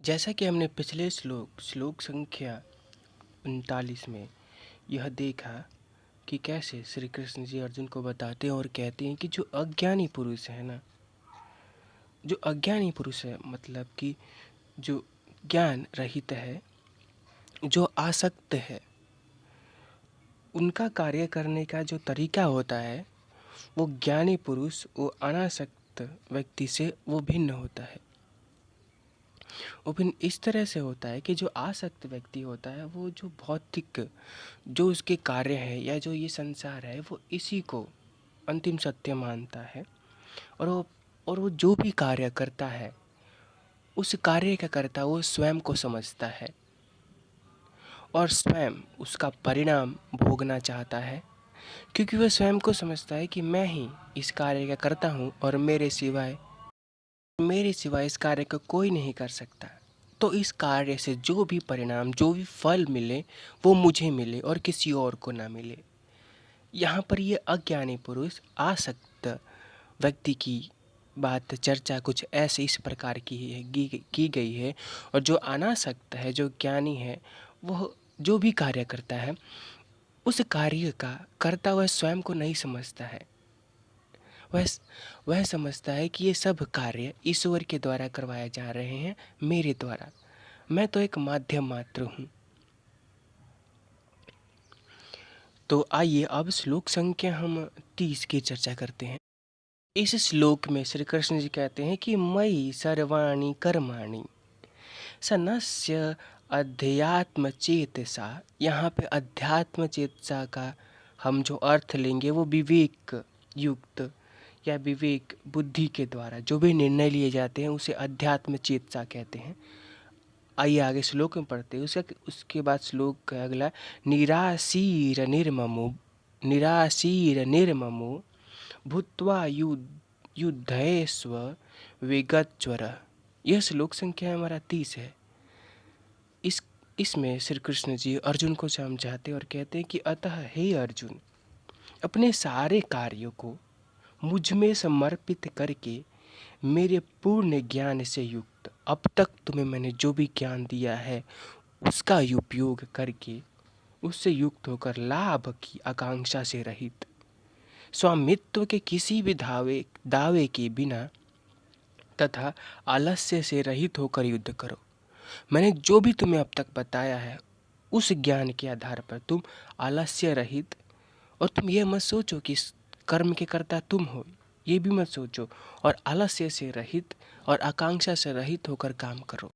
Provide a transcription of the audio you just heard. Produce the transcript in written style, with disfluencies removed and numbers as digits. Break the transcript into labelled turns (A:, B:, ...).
A: जैसा कि हमने पिछले श्लोक संख्या 39 में यह देखा कि कैसे श्री कृष्ण जी अर्जुन को बताते हैं और कहते हैं कि जो अज्ञानी पुरुष है ना, जो अज्ञानी पुरुष है मतलब कि जो ज्ञान रहित है, जो आसक्त है, उनका कार्य करने का जो तरीका होता है वो ज्ञानी पुरुष वो अनासक्त व्यक्ति से वो भिन्न होता है। वो भिन्न इस तरह से होता है कि जो आसक्त व्यक्ति होता है वो जो भौतिक जो उसके कार्य है या जो ये संसार है वो इसी को अंतिम सत्य मानता है। और वो जो भी कार्य करता है उस कार्य का कर्ता वो स्वयं को समझता है और स्वयं उसका परिणाम भोगना चाहता है, क्योंकि वह स्वयं को समझता है कि मैं ही इस कार्य का कर्ता हूँ और मेरे सिवाय इस कार्य को कोई नहीं कर सकता। तो इस कार्य से जो भी परिणाम जो भी फल मिले वो मुझे मिले और किसी और को ना मिले। यहाँ पर ये अज्ञानी पुरुष आसक्त व्यक्ति की बात चर्चा कुछ ऐसे इस प्रकार की गई है। और जो अनासक्त है, जो ज्ञानी है, वह जो भी कार्य करता है उस कार्य का कर्ता वह स्वयं को नहीं समझता है। वह समझता है कि ये सब कार्य ईश्वर के द्वारा करवाए जा रहे हैं, मेरे द्वारा, मैं तो एक माध्यम मात्र हूँ। तो आइए अब श्लोक संख्या हम 30 की चर्चा करते हैं। इस श्लोक में श्री कृष्ण जी कहते हैं कि मयि सर्वाणि कर्माणि सनस्य अध्यात्म चेतसा। यहाँ पे अध्यात्म चेतसा का हम जो अर्थ लेंगे वो विवेक युक्त या विवेक बुद्धि के द्वारा जो भी निर्णय लिए जाते हैं उसे अध्यात्म चेतसा कहते हैं। आइए आगे श्लोक में पढ़ते हैं। उसके बाद श्लोक का अगला, निराशीर निर्ममो भूत्वा युद्धयस्व विगतज्वर। यह श्लोक संख्या हमारा 30 है। इसमें श्री कृष्ण जी अर्जुन को समझाते और कहते हैं कि अतः हे अर्जुन, अपने सारे कार्यों को मुझ में समर्पित करके मेरे पूर्ण ज्ञान से युक्त, अब तक तुम्हें मैंने जो भी ज्ञान दिया है उसका उपयोग करके उससे युक्त होकर लाभ की आकांक्षा से रहित, स्वामित्व के किसी भी दावे के बिना तथा आलस्य से रहित होकर युद्ध करो। मैंने जो भी तुम्हें अब तक बताया है उस ज्ञान के आधार पर तुम आलस्य रहित, और तुम ये मत सोचो कि इस कर्म के कर्ता तुम हो, ये भी मत सोचो, और आलस्य से रहित और आकांक्षा से रहित होकर काम करो।